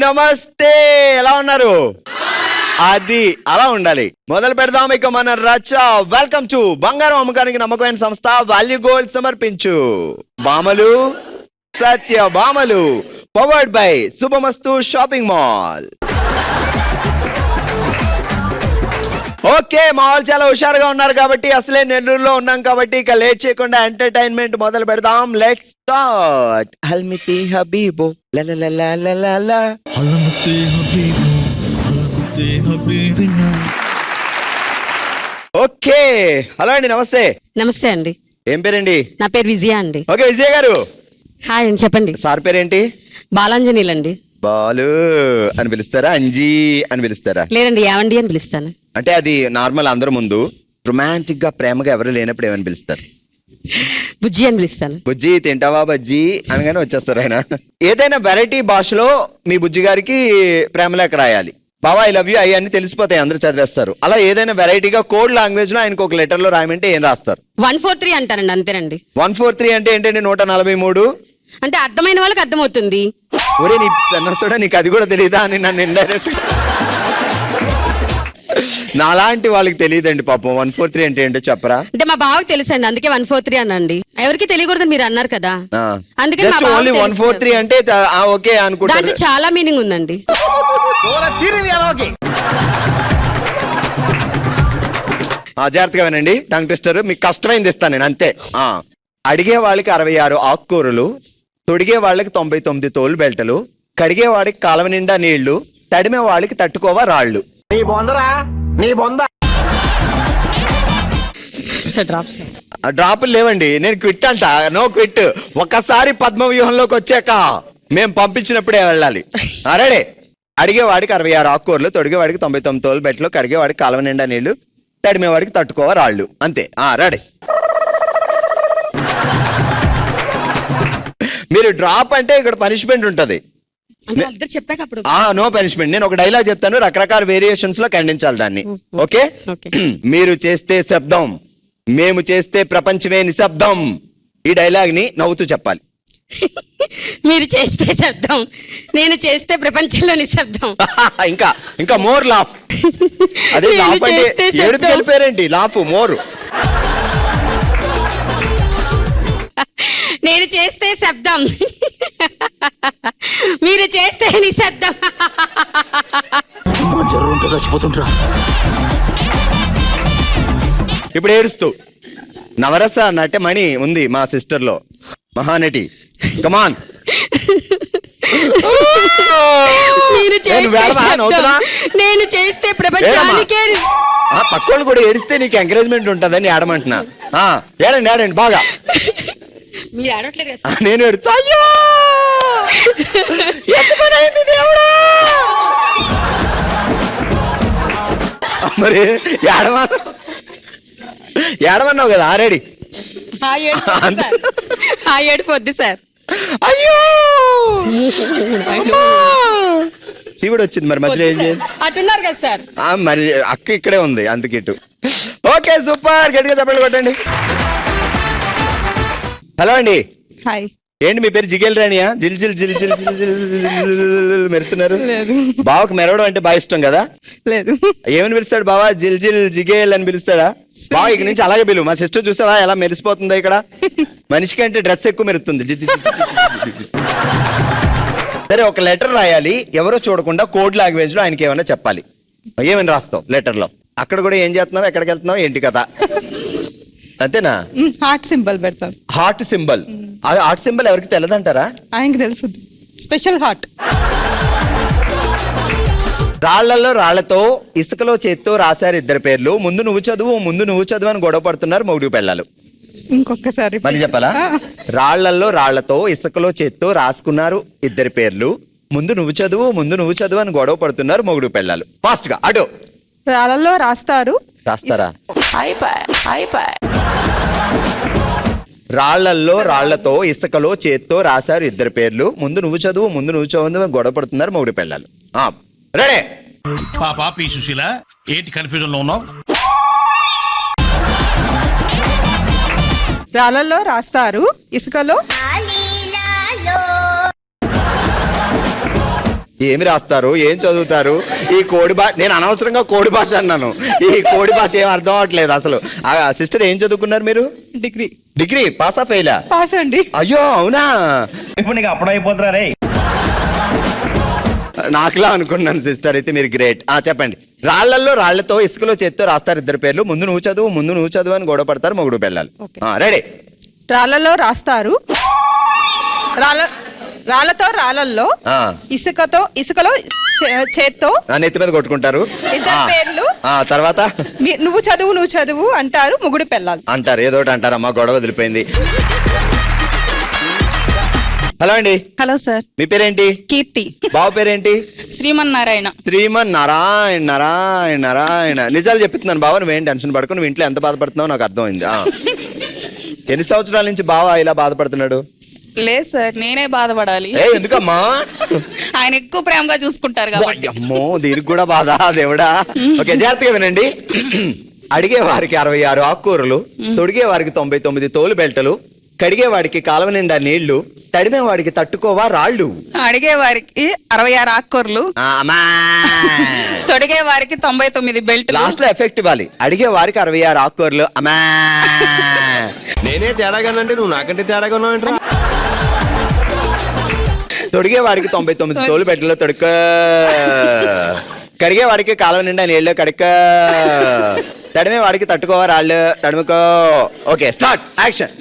నమస్తే, ఎలా ఉన్నారు? అది అలా ఉండాలి. మొదలు పెడదాం ఇక మన రచ్చ. వెల్కమ్ టు బంగారం అమ్మకానికి నమ్మకమైన సంస్థ వాల్యూ గోల్డ్ సమర్పించు బామలు సత్య బామలు, powered by Subhamastu shopping mall. Okay, mall చాలా హుషారుగా ఉన్నారు కాబట్టి, అసలే నెల్లూరులో ఉన్నాం కాబట్టి ఇక లేట్ చేయకుండా ఎంటర్టైన్మెంట్ మొదలు పెడదాం. Let's start. హల్మితి హబీబో లలలలలలల హల్మితి హబీబో హల్మితి హబీబినా. ఓకే, హలో అండి, నమస్తే. నమస్తే అండి. ఏం పేరండి? నా పేరు విజయ అండి. ఓకే విజయ్ గారు. హాయ్ అండి, చెప్పండి. సార్ పేరేంటి? బాలాంజనీలు అండి. బాలు అని పిలుస్తారా, అంజీ అని పిలుస్తారా? లేదండి, యావండి అని పిలుస్తాను. అంటే అది నార్మల్, అందరి ముందు రొమాంటిక్ గా ప్రేమగా ఎవరు లేనప్పుడు ఏమని పిలుస్తారు? బుజ్జి అని పిలుస్తాను. బుజ్జి తింటావా బజ్జి అనగానే వచ్చేస్తారు ఆయన. ఏదైనా వెరైటీ భాషలో మీ బుజ్జి గారికి ప్రేమలేఖ రాయాలి. బావా ఐ లవ్ యూ ఐ అని తెలిసిపోతాయి, అందరూ చదివేస్తారు. అలా ఏదైనా వెరైటీగా కోడ్ లాంగ్వేజ్ లో ఆయనకు ఒక లెటర్ లో రాయమంటే ఏం రాస్తారు? 143 అంటానండి, అంతేనండి. 143 అంటే ఏంటండి? 143 అంటే అర్థమైన వాళ్ళకి అర్థమవుతుంది. ఒరే నీ సన్నసుడా, నీకు అది కూడా తెలియదా అని నన్ను ఇండైరెక్ట్. నాలాంటి వాళ్ళకి తెలియదండి పాపం. 143 అంటే ఏంటో చెప్పరా? అంటే మా బావకి తెలుసండి, అందుకే 143 అనండి. ఎవరికి తెలియకూడదని మీరు అన్నారు కదా, అందుకే మా బావకి ఓన్లీ తెలుసు. 143 అంటే ఓకే అనుకుంటారు. దాంట్లో చాలా మీనింగ్ ఉందండి. జాగ్రత్తగా వినండి టంగ్ ట్విస్టర్, మీకు కష్టమైంది ఇస్తాను నేను, అంతే. అడిగే వాళ్ళకి 66 ఆకుకూరలు, తొడిగే వాళ్ళకి 99 తోలు బెల్టలు, కడిగే వాడికి కాలవ నిండా నీళ్లు, తడిమే వాళ్ళకి తట్టుకోవా రాళ్ళు. డ్రాపులు లేవండి, నేను క్విట్ అంట. No quit. ఒక్కసారి పద్మవ్యూహంలోకి వచ్చాక మేము పంపించినప్పుడే వెళ్ళాలి. అరేడే. అడిగేవాడికి 66 ఆకుకూరలు, తొడిగేవాడికి 99 తోలు బెట్టలు, కడిగేవాడికి కాలవ నిండా నీళ్లు, తడిమేవాడికి తట్టుకోవా రాళ్ళు. అంతే. రెడీ. మీరు డ్రాప్ అంటే ఇక్కడ పనిష్మెంట్ ఉంటది. చెప్పాక అప్పుడు నో పనిష్మెంట్. నేను ఒక డైలాగ్ చెప్తాను, రకరకాల వేరియేషన్స్ లో ఖండించాలి దాన్ని. ఓకే? మీరు చేస్తే శబ్దం, మేము చేస్తే ప్రపంచమే నిశ్శబ్దం. ఈ డైలాగ్ ని నవ్వుతూ చెప్పాలి. మీరు చేస్తే శబ్దం, నేను చేస్తే ప్రపంచంలో నిశ్శబ్దం. ఇంకా ఇంకా మోర్ లాఫ్. అదే లాఫ్ అంటే ఏడుపు వెళ్ళిపోయారేంటి? Laugh more. నేను చేస్తే శబ్దం, మీరు చేస్తే నిశ్శబ్దం. ఇప్పుడు ఏడుస్తూ నవరస నటమణి ఉంది మా సిస్టర్ లో, మహానటి. కమాన్. నేను చేస్తే ప్రపంచానికే. పక్కోళ్ళు కూడా ఏడిస్తే నీకు ఎంకరేజ్మెంట్ ఉంటదని ఏడమంటున్నా. ఏడండి ఏడండి బాగా. మీరు ఆడట్లేదు. నేను ఎడుతా. అయ్యో ఎంత పని అయింది దేవుడా. మరి ఏడమన్నావు కదా ఆల్రెడీ. ఏడిపోద్ది సార్. అయ్యో చీవుడు వచ్చింది. మరి మధ్యలో ఏం చేయాలి? అట్టున్నారు కదా సార్. మరి అక్క ఇక్కడే ఉంది అందుకిట్టు. ఓకే సూపర్, గట్టిగా చెప్పండి కొట్టండి. హలో అండి. హాయ్. ఏంటి మీ పేరు జిగేల్ రాణియా? జిల్ జిల్ జిల్ జిల్ జిల్ మెరుతున్నారు. బావకు మెరవడం అంటే బాగా ఇష్టం కదా? లేదు. ఏమని పిలుస్తాడు బావా? జిల్ జిల్ జిగేల్ అని పిలుస్తాడా? బావ ఇక నుంచి అలాగే పిలువు. మా సిస్టర్ చూసావా ఎలా మెరిసిపోతుందా ఇక్కడ? మనిషికి అంటే డ్రెస్ ఎక్కువ మెరుతుంది. సరే, ఒక లెటర్ రాయాలి, ఎవరో చూడకుండా కోడ్ లాంగ్వేజ్ లో ఆయనకి ఏమైనా చెప్పాలి. ఏమని రాస్తావు లెటర్ లో? అక్కడ కూడా ఏం చేస్తున్నావు, ఎక్కడికి వెళ్తున్నావు, ఏంటి కదా? అంతేనా? హార్ట్ సింబల్ పెడతాం. Heart symbol. హార్ట్ సింబల్ ఎవరికి తెలియదంటారా? ఆయనకి తెలుసు. Special heart. రాళ్లలో రాళ్లతో, ఇసుకలో చేత్తో రాశారు ఇద్దరు పేర్లు, ముందు నువ్వు చదువు అని గొడవ పడుతున్నారు మొగుడు పెళ్ళాలు. ఇంకొకసారి మళ్ళీ చెప్పాలా? రాళ్లల్లో రాళ్లతో, ఇసుకలో చేత్తో రాసుకున్నారు ఇద్దరి పేర్లు, ముందు నువ్వు చదువు అని గొడవ పడుతున్నారు మొగుడు పెళ్ళాలు. ఫాస్ట్ గా అటు. రాళ్ళలో రాస్తారా? రాళ్లల్లో రాళ్లతో, ఇసుకలో చేత్తో రాశారు ఇద్దరు పేర్లు, ముందు నువ్వు చదువు గొడవ పడుతున్నారు మొగుడు పెళ్ళాలు. రెడీ. పాప పి సుశీల, ఏంటి కన్ఫ్యూజన్ లో ఉన్నావు? రాళ్ళలో రాస్తారు, ఇసుకలో ఏమి రాస్తారు, ఏం చదువుతారు? ఈ కోడి భాష, నేను అనవసరంగా కోడి భాష అన్నాను. ఈ కోడి భాష ఏం అర్థం అవట్లేదు అసలు. సిస్టర్ ఏం చదువుకున్నారు మీరు? డిగ్రీ డిగ్రీ పాసా ఫెయిలా? పాస్ అండి. అయ్యో అవునా, ఇప్పుడు నీకు అప్పుడు అయిపోతున్నా రే. నాకులా అనుకున్నాను సిస్టర్. అయితే మీరు గ్రేట్. చెప్పండి. రాళ్లల్లో రాళ్లతో ఇసుకలో చేత్తో రాస్తారు ఇద్దరు పేర్లు. ముందు నువ్వు చదువు అని గొడవ పడతారు మొగుడు పెళ్ళాలి. రెడీ. రాళ్ళలో రాస్తారు. రాళ్ళల్లో ఇసుకలో చేత్తో నెత్తి మీద కొట్టుకుంటారు. ఇద్దరు పేర్లు. తర్వాత నువ్వు చదువు అంటారు మొగుడు పెళ్ళాలి అంటారు. ఏదో ఒకటి అంటారు. అమ్మ గొడవ వదిలిపోయింది. హలో అండి. Hello sir. మీ పేరేంటి? కీర్తి. బావ పేరేంటి? శ్రీమన్నారాయణ. నారాయణ. నిజాలు చెప్తున్నాను బావ, నువ్వేం టెన్షన్ పడుకో. నువ్వు ఇంట్లో ఎంత బాధపడుతున్నావు నాకు అర్థమైంది. ఎన్ని సంవత్సరాల నుంచి బావ ఇలా బాధపడుతున్నాడు? లేదు సార్, నేనే బాధపడాలి. ఎందుకమ్మా? ఆయన ఎక్కువ ప్రేమగా చూసుకుంటారు కాబట్టి. అమ్మో, దీనికి కూడా బాధ దేవుడా. ఓకే, జాగ్రత్తగా వినండి. అడిగే వారికి 66 ఆకుకూరలు, తొడిగే వారికి 99 తోలు బెల్టలు, కడిగే వాడికి కాలువ నిండా నీళ్లు, తడిమే వాడికి తట్టుకోవా రాళ్ళు. అడిగే వారికి 66 ఆకుకూరలు, తొడిగే వారికి 99 బెల్ట్. లాస్ట్ లో ఎఫెక్ట్ ఇవ్వాలి. అడిగే వారికి 66 ఆకుకూరలు. అమ్మా, నేనే తేడాగానంటే నువ్వు నాకంటే తేడాగా ఉన్నావు. తొడిగే వాడికి 99 తోలు బెల్టలో తొడుక, కడిగే వాడికి కాలువ నిండా నీళ్లు కడుక, తడిమే వాడికి తట్టుకోవా రాళ్ళు తడుముకో. Okay, start, action.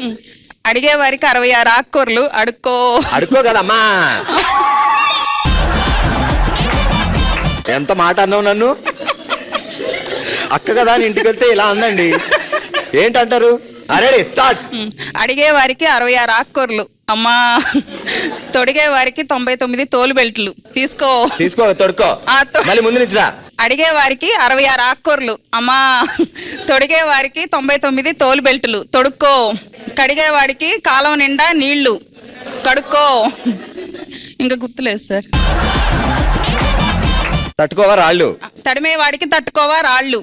అడిగే వారికి 66 ఆకుకూరలు, అడుక్కో కదమ్మా. ఎంత మాట అన్నావు నన్ను. అక్క కదా అని ఇంటికి వెళ్తే ఇలా అందండి. ఏంటంటారు? Ready, start. అడిగే వారికి 66 ఆకుకూరలు, అమ్మా. తొడిగే వారికి 99 తోలు బెల్ట్లు. తీసుకో తొడుకో. మళ్ళీ ముందు నుంచి రా. అడిగే వారికి 66 ఆకుకూరలు, అమ్మా. తొడిగే వారికి 99 తోలు బెల్టులు. తొడుక్కో. కడిగే వాడికి కాలం నిండా నీళ్లు కడుక్కో. ఇంకా గుర్తులేదు సార్. తట్టుకోవా రాళ్ళు. తడిమే వాడికి తట్టుకోవా రాళ్ళు.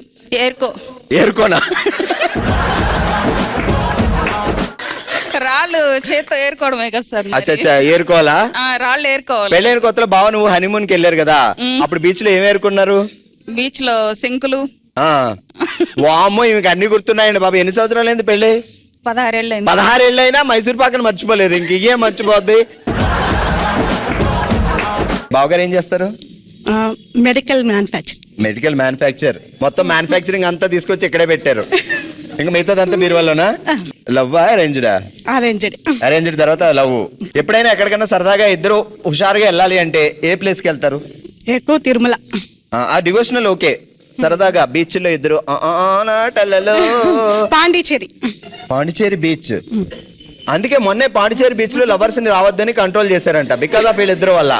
ఏరుకోనా? రాళ్ళు చేత్తో ఏరుకోవడమే కదా సార్. అచ్చా, ఏరుకోవాలా? రాళ్ళు ఏరుకోవాలి. పెళ్ళైన కొత్తలో బావ నువ్వు హనీమూన్ కి వెళ్ళారు కదా, అప్పుడు బీచ్ లో ఏం ఏరుకున్నారు? బీచ్ లో శంకులు. వామ్మో, ఈమెకి అన్ని గుర్తున్నాయండి బాబు. ఎన్ని సంవత్సరాలు అయింది పెళ్ళి? 16 ఏళ్ళు. 16 ఏళ్ళు అయినా మైసూర్ పాకను మర్చిపోలేదు. ఇంక ఇగే మర్చిపోద్ది. బావగారు ఏం చేస్తారు? Medical manufacture. మొత్తం మ్యానుఫ్యాక్చరింగ్ అంతా తీసుకొచ్చి ఇక్కడే పెట్టారు. ఇంకా మిగతాదంతా మీరు వల్లనా? లవ్ అరేంజ్డా? అరేంజ్డ్ తర్వాత లవ్. ఎప్పుడైనా ఎక్కడికైనా సరదాగా ఇద్దరు హుషారుగా వెళ్ళాలి అంటే ఏ ప్లేస్ కి వెళ్తారు? ఎక్కువ తిరుమల. ఆ డివోషనల్ ఓకే. సరదాగా బీచ్ లో ఇద్దరు పాండిచేరి బీచ్. అందుకే మొన్నే పాండిచేరి బీచ్ లో లవర్స్ ని రావద్దని కంట్రోల్ చేశారంట, బికాస్ ఆఫ్ వీళ్ళిద్దరు వల్ల.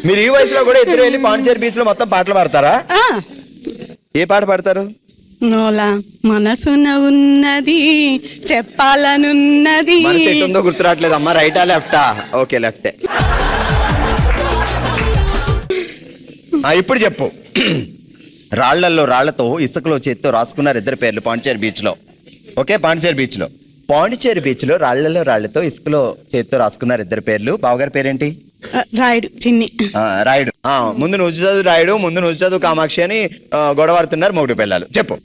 మీరు ఈ వయసులో కూడా ఇద్దరు వెళ్ళి పాండిచేరి బీచ్ లో మొత్తం పాటలు పాడతారా? ఏ పాట పాడతారు? నోలా మనసున ఉన్నది చెప్పాలనున్నది. మనసు ఎట్టుందో గుర్తు రావట్లేదు అమ్మా. రైటా లెఫ్టా? ఓకే, లెఫ్టే. ఇప్పుడు చెప్పు. రాళ్లల్లో రాళ్లతో ఇసుకలో చేత్తో రాసుకున్నారు ఇద్దరు పేర్లు పాండిచేరి బీచ్ లో. ఓకే, పాండిచేరి బీచ్ లో రాళ్లలో రాళ్లతో ఇసుకలో చేత్తో రాసుకున్నారు ఇద్దరు పేర్లు. బావగారి పేరేంటి? రాయుడు, చిన్ని. రాయుడు. ముందు నువ్వు చదువు రాయుడు, ముందు నువ్వు చదువు కామాక్షి అని గొడవడుతున్నారు మొగుడు పిల్లలు. చెప్పు.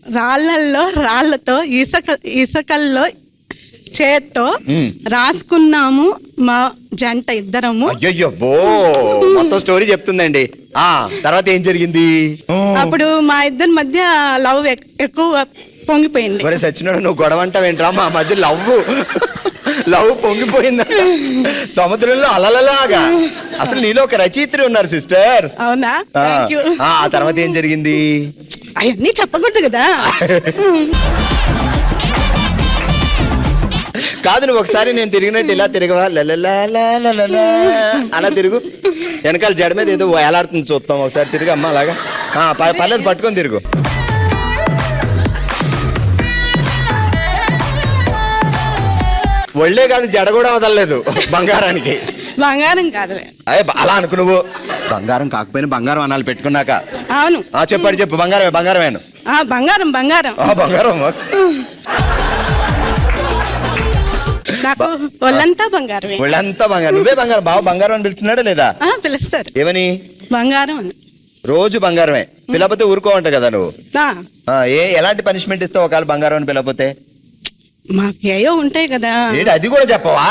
రాళ్లతో ఇసుకల్లో చేత్తో రాసుకున్నాము మా జంట ఇద్దరము. అయ్యో, మొత్తం స్టోరీ చెప్తుందండి. తర్వాత ఏం జరిగింది? అప్పుడు మా ఇద్దరి మధ్య లవ్ ఎక్కువ పొంగిపోయింది. మరి సచ్చినాడు, నువ్వు గొడవ అంటావేంట్రా? మా మధ్య లవ్ పొంగిపోయిందంట సముద్రంలో అలలలాగా. అసలు నీలో ఒక రచయిత్రి ఉన్నారు సిస్టర్. అవునా? ఆ తర్వాత ఏం జరిగింది? అవన్నీ చెప్పకూడదు కదా. కాదు, నువ్వు ఒకసారి నేను తిరిగినట్టు ఇలా తిరగవా? అలా తిరుగు. వెనకాల జడ మీద ఏదో వేలాడుతుంది చూస్తాం. ఒకసారి తిరుగు అమ్మా అలాగా. పర్లేదు, పట్టుకొని తిరుగు. ఒళ్ళే కాదు, జడ కూడా వదలలేదు బంగారానికి. బంగారం కాదు. అలా అనుకు. నువ్వు బంగారం కాకపోయినా బంగారం అనాలి పెట్టుకున్నాక. అవును. చెప్పు. బంగారమేను. బంగారం. బంగారం. నాకు ఒళ్ళంతా బంగారమే. వాళ్ళంతా బంగారం. నువ్వే బంగారం. బావ బంగారం అని పిలుస్తున్నాడా లేదా? పిలుస్తారు ఏమని? బంగారం అని. రోజు బంగారమే. పిలకపోతే ఊరుకోవంట కదా నువ్వు. ఆ, ఎలాంటి పనిష్మెంట్ ఇస్తావు ఒకవేళ బంగారం అని పిలకపోతే? మాకేయో ఉంటాయి కదా. ఏంటి అది కూడా చెప్పవా?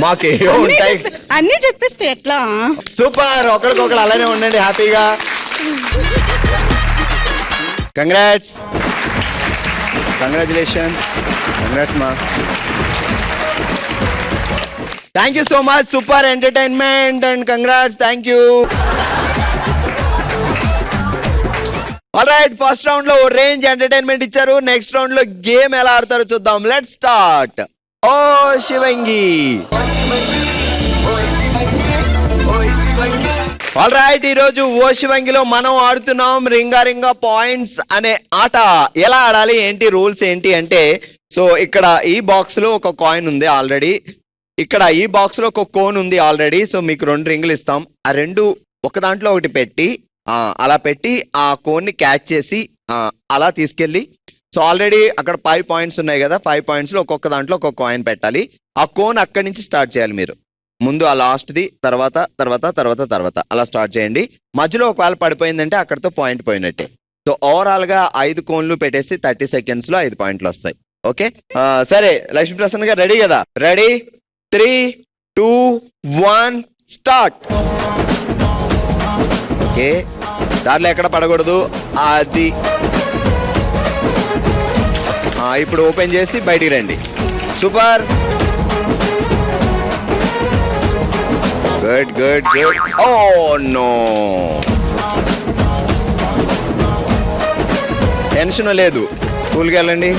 మాకేయో ఉంటాయి అన్ని చెప్పిస్తే ఎట్లా? సూపర్. ఒకరికొకరు అలానే ఉండండి హ్యాపీగా. కంగ్రాట్స్, కంగ్రాచులేషన్స్, కంగ్రాట్స్ మా. Thank you so much. Super entertainment and congrats. Thank you. Alright, first round లో రేంజ్ ఎంటర్టైన్మెంట్ ఇచ్చారు. నెక్స్ట్ రౌండ్ లో గేమ్ ఎలా ఆడతారో చూద్దాం. Let's start. ఓ శివంగి. ఆల్రైట్, ఈ రోజు ఓ శివంగిలో మనం ఆడుతున్నాం రింగా పాయింట్స్ అనే ఆట. ఎలా ఆడాలి, ఏంటి రూల్స్ ఏంటి అంటే, సో ఇక్కడ ఈ బాక్స్ లో ఒక కాయిన్ ఉంది ఆల్రెడీ, ఇక్కడ ఈ బాక్స్ లో ఒక కోన్ ఉంది ఆల్రెడీ. సో మీకు 2 రింగులు ఇస్తాం. ఆ 2 ఒక దాంట్లో ఒకటి పెట్టి అలా పెట్టి ఆ కోన్ ని క్యాచ్ చేసి అలా తీసుకెళ్ళి, సో ఆల్రెడీ అక్కడ 5 పాయింట్స్ ఉన్నాయి కదా, 5 పాయింట్స్ లో ఒక్కొక్క దాంట్లో ఒక్కొక్క కాయిన్ పెట్టాలి. ఆ కోన్ అక్కడి నుంచి స్టార్ట్ చేయాలి మీరు. ముందు ఆ లాస్ట్ది, తర్వాత తర్వాత తర్వాత తర్వాత అలా స్టార్ట్ చేయండి. మధ్యలో ఒకవేళ పడిపోయిందంటే అక్కడితో పాయింట్ పోయినట్టే. సో ఓవరాల్ గా 5 కోన్లు పెట్టేసి 30 సెకండ్స్ లో 5 పాయింట్లు వస్తాయి. ఓకే, సరే లక్ష్మీప్రసన్న గారు రెడీ కదా? Ready, 3, 2, 1 start. ఓకే, దాంట్లో ఎక్కడ పడకూడదు. అది ఇప్పుడు ఓపెన్ చేసి బయటికి రండి. Super, good good good. Oh no, tension లేదు, కూల్గా వెళ్ళండి.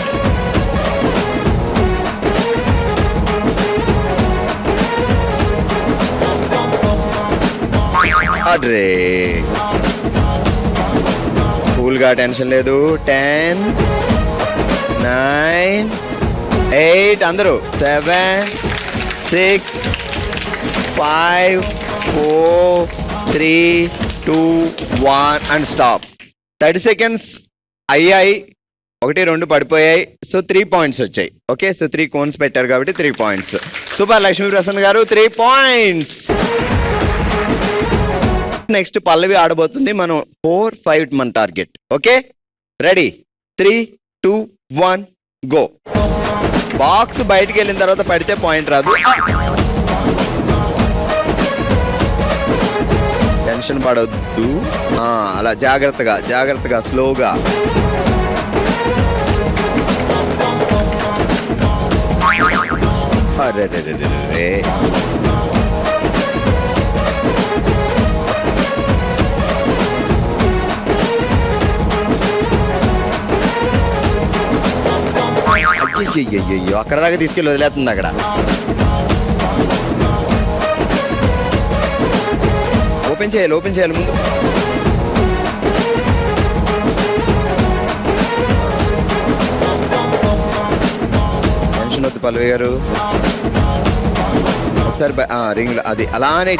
అడ్రే, కూల్గా, టెన్షన్ లేదు. 10, 9, 8, అందరూ 7, 6, 5, 4, 3, 2, 1 అండ్ స్టాప్. 30 సెకండ్స్ అయ్యాయి. 1, 2 పడిపోయాయి. సో 3 పాయింట్స్ వచ్చాయి. ఓకే, సో 3 కోన్స్ పెట్టారు కాబట్టి 3 పాయింట్స్. సూపర్ లక్ష్మీప్రసన్న గారు, 3 పాయింట్స్. నెక్స్ట్ పల్లవి ఆడబోతుంది. మనం 4, 5 మన target. Okay, ready, 3, 2, 1 go. Box బయటికి వెళ్ళిన తర్వాత పడితే పాయింట్ రాదు. టెన్షన్ పడొద్దు. అలా జాగ్రత్తగా జాగ్రత్తగా స్లోగా. అరే అయ్యో, అక్కడ దాకా తీసుకెళ్ళి వదిలేస్తుంది. అక్కడ ఓపెన్ చేయాలి, ఓపెన్ చేయాలి ముందు. టెన్షన్ వద్దు పల్లవి గారు. ఒకసారి రింగ్ అది అలానే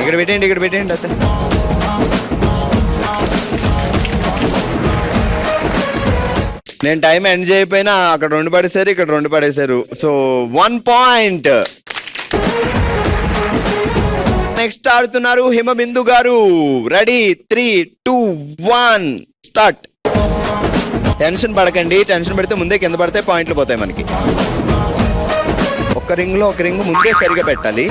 ఇక్కడ పెట్టేయండి, ఇక్కడ పెట్టేయండి. అతే నేను టైం ఎండ్ చేయకపోయినా అక్కడ 2 పడేశారు, ఇక్కడ 2 పడేశారు. So 1 point. నెక్స్ట్ ఆడుతున్నారు హిమబిందు గారు. Ready, 3, 2, 1 start. టెన్షన్ పడకండి, టెన్షన్ పడితే ముందే కింద పడితే పాయింట్లు పోతాయి మనకి. ఒక రింగ్ లో ఒక రింగ్ ముందే సరిగా పెట్టాలి.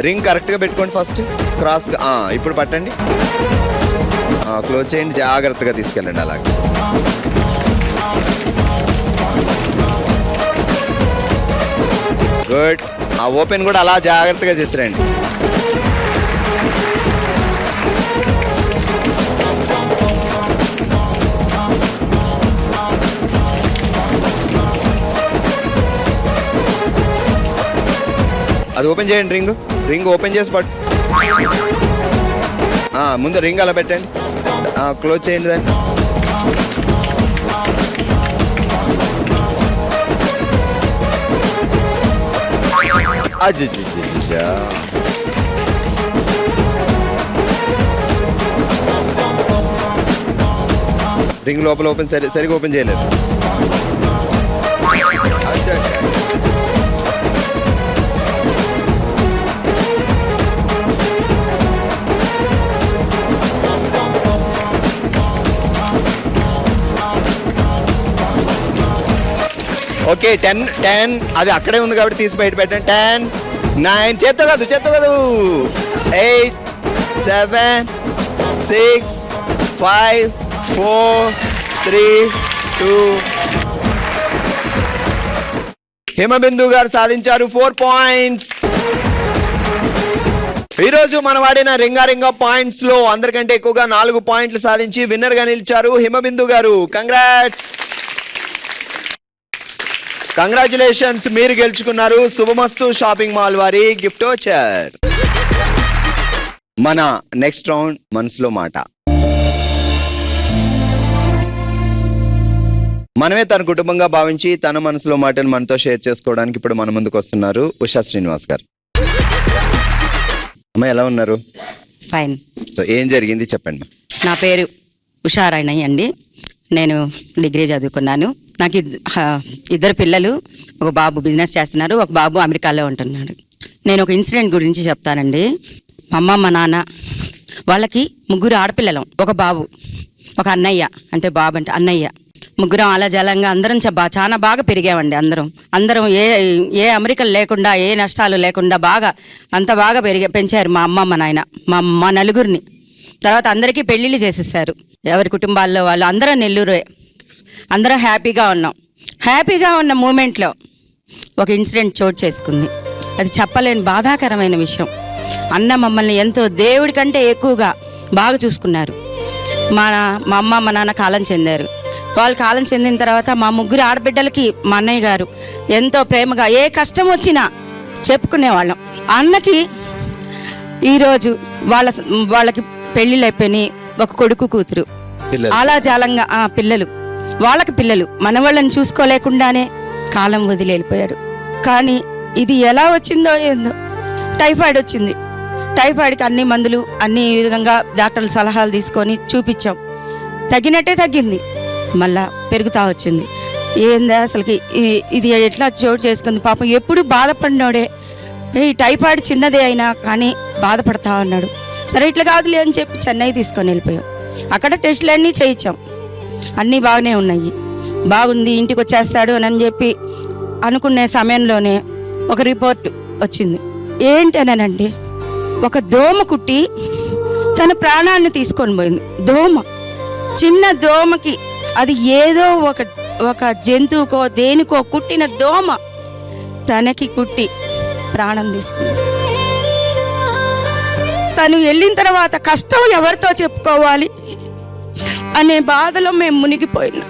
రింగ్ కరెక్ట్ గా పెట్టుకోండి. ఫస్ట్ క్రాస్ గా ఇప్పుడు పట్టండి. క్లోజ్ చేయండి, జాగ్రత్తగా తీసుకెళ్ళండి. అలాగే గుడ్. ఆ ఓపెన్ కూడా అలా జాగ్రత్తగా చేసిరండి. అది ఓపెన్ చేయండి. రింగ్ ఓపెన్ చేసి పట్టు. ముందు రింగ్ అలా పెట్టండి. క్లోజ్ చేయండి దాన్ని. రింగ్ లోపల ఓపెన్ సరిగా ఓపెన్ చేయలేదు. ఓకే 10 అది అక్కడే ఉంది కాబట్టి తీసి బయట పెట్టండి. 10, 9 చేత్తో కాదు 8, 7, 6, 5, 4, 3, 2. హిమబిందు గారు సాధించారు 4 పాయింట్స్. ఈ రోజు మనం వాడిన రింగా పాయింట్స్ లో అందరికంటే ఎక్కువగా 4 పాయింట్లు సాధించి విన్నర్ గా నిలిచారు హిమబిందు గారు. కంగ్రాచులేషన్స్, మీరు గెలుచుకున్నారు శుభమస్తు షాపింగ్ మాల్ వారి గిఫ్ట్ వోచర్. మన నెక్స్ట్ రౌండ్ మనసులో మాట. మనమే తన కుటుంబంగా భావించి తన మనసులో మాటను మనతో షేర్ చేసుకోవడానికి ఇప్పుడు మన ముందుకు వస్తున్నారు ఉషా శ్రీనివాస్ గారు. అమ్మ ఎలా ఉన్నారు? ఫైన్. సో ఏం జరిగింది చెప్పండి. నా పేరు ఉషారాయణయ్య అండి. నేను డిగ్రీ చదువుకున్నాను. నాకు ఇద్దరు పిల్లలు, ఒక బాబు బిజినెస్ చేస్తున్నారు, ఒక బాబు అమెరికాలో ఉంటున్నాడు. నేను ఒక ఇన్సిడెంట్ గురించి చెప్తానండి. మా అమ్మ మా నాన్న వాళ్ళకి 3 ఆడపిల్లలం, ఒక బాబు, ఒక అన్నయ్య, అంటే బాబు అంటే అన్నయ్య. ముగ్గురం అలా జలంగా అందరం చాలా బాగా పెరిగామండి. అందరం ఏ అమెరికలు లేకుండా, ఏ నష్టాలు లేకుండా అంత బాగా పెంచారు మా అమ్మ మా నాయన, మా నలుగురిని. తర్వాత అందరికీ పెళ్ళిళ్ళు చేసేసారు, ఎవరి కుటుంబాల్లో వాళ్ళు. అందరం నెల్లూరే, అందరం హ్యాపీగా ఉన్నాం. హ్యాపీగా ఉన్న మూమెంట్లో ఒక ఇన్సిడెంట్ చోటు చేసుకుంది. అది చెప్పలేని బాధాకరమైన విషయం. అన్న మమ్మల్ని ఎంతో దేవుడి కంటే ఎక్కువగా బాగా చూసుకున్నారు. మా అమ్మ మా నాన్న కాలం చెందారు. వాళ్ళు కాలం చెందిన తర్వాత మా 3 ఆడబిడ్డలకి మా అన్నయ్య గారు ఎంతో ప్రేమగా ఏ కష్టం వచ్చినా చెప్పుకునేవాళ్ళం. అన్నకి ఈరోజు వాళ్ళకి పెళ్ళిళ్ళు అయిపోయినాయి, ఒక కొడుకు కూతురు. అలా జాలంగా పిల్లలు, వాళ్ళకి పిల్లలు, మన వాళ్ళని చూసుకోలేకుండానే కాలం వదిలి వెళ్ళిపోయాడు. కానీ ఇది ఎలా వచ్చిందో ఏందో, టైఫాయిడ్ వచ్చింది. టైఫాయిడ్కి అన్ని మందులు, అన్ని విధంగా డాక్టర్ల సలహాలు తీసుకొని చూపించాం. తగ్గినట్టే తగ్గింది, మళ్ళా పెరుగుతా వచ్చింది. ఏందా అసలుకి ఇది ఎట్లా చోటు చేసుకుంది? పాపం ఎప్పుడు బాధపడినోడే, ఈ టైఫాయిడ్ చిన్నదే అయినా కానీ బాధపడతా ఉన్నాడు. సరే ఇట్లా కాదులే అని చెప్పి చెన్నై తీసుకొని వెళ్ళిపోయాం. అక్కడ టెస్టులు అన్నీ చేయించాం, అన్నీ బాగానే ఉన్నాయి. బాగుంది, ఇంటికి వచ్చేస్తాడు అని చెప్పి అనుకునే సమయంలోనే ఒక రిపోర్ట్ వచ్చింది. ఏంటనంటే ఒక దోమ కుట్టి తన ప్రాణాన్ని తీసుకొని పోయింది. దోమ, చిన్న దోమకి, అది ఏదో ఒక జంతువుకో దేనికో కుట్టిన దోమ తనకి కుట్టి ప్రాణం తీసుకుంది. తను వెళ్ళిన తర్వాత కష్టం ఎవరితో చెప్పుకోవాలి అనే బాధలో మేము మునిగిపోయినాం.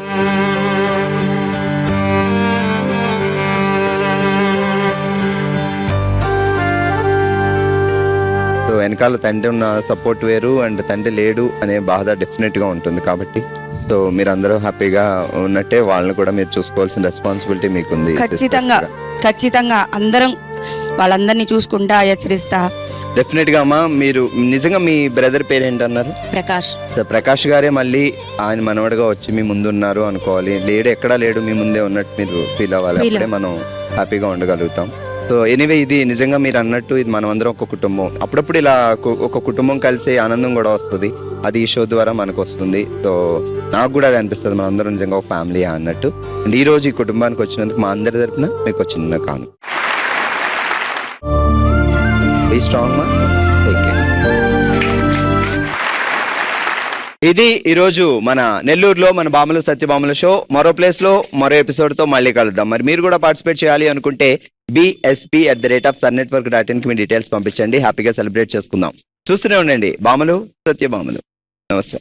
సో వెనకాల తండ్రి ఉన్న సపోర్ట్ వేరు, అండ్ తండ్రి లేడు అనే బాధ డెఫినెట్ గా ఉంటుంది. కాబట్టి సో మీరందరూ హ్యాపీగా ఉన్నట్టే వాళ్ళని కూడా మీరు చూసుకోవాల్సిన రెస్పాన్సిబిలిటీ మీకుంది. ఖచ్చితంగా అందరం వాళ్ళందరినీ చూసుకుంటా, హెచ్చరిస్తా. డెఫినెట్ గా అమ్మా. మీరు నిజంగా మీ బ్రదర్ పేరు ఏంటన్నారు? ప్రకాష్. ప్రకాష్ గారే మళ్ళీ ఆయన మనవడగా వచ్చి మీ ముందు ఉన్నారు అనుకోవాలి. లేడు, ఎక్కడా లేడు, మీ ముందే ఉన్నట్టు మీరు ఫీల్ అవ్వాలి. అప్పుడే మనం హ్యాపీగా ఉండగలుగుతాం. సో ఎనీవే, ఇది నిజంగా మీరు అన్నట్టు ఇది మనం అందరం ఒక కుటుంబం. అప్పుడప్పుడు ఇలా ఒక కుటుంబం కలిసే ఆనందం కూడా వస్తుంది. అది ఈ షో ద్వారా మనకు వస్తుంది. సో నాకు కూడా అది అనిపిస్తుంది, మన అందరం నిజంగా ఒక ఫ్యామిలీ అన్నట్టు. అండ్ ఈ రోజు ఈ కుటుంబానికి వచ్చినందుకు మా అందరి తరపున మీకు ఒక చిన్న కాను. బీ స్ట్రాంగ్ మా. Take care. ఇది ఈరోజు మన నెల్లూరులో మన బామల సత్యభామల షో. మరో ప్లేస్ లో మరో ఎపిసోడ్ తో మళ్ళీ కలుద్దాం. మరి మీరు కూడా పార్టిసిపేట్ చేయాలి అనుకుంటే bsp@sunnetwork.in కి మీ డీటెయిల్స్ పంపించండి. హ్యాపీగా సెలబ్రేట్ చేసుకుందాం. చూస్తూనే ఉండండి బామలు సత్యభామలు. నమస్తే.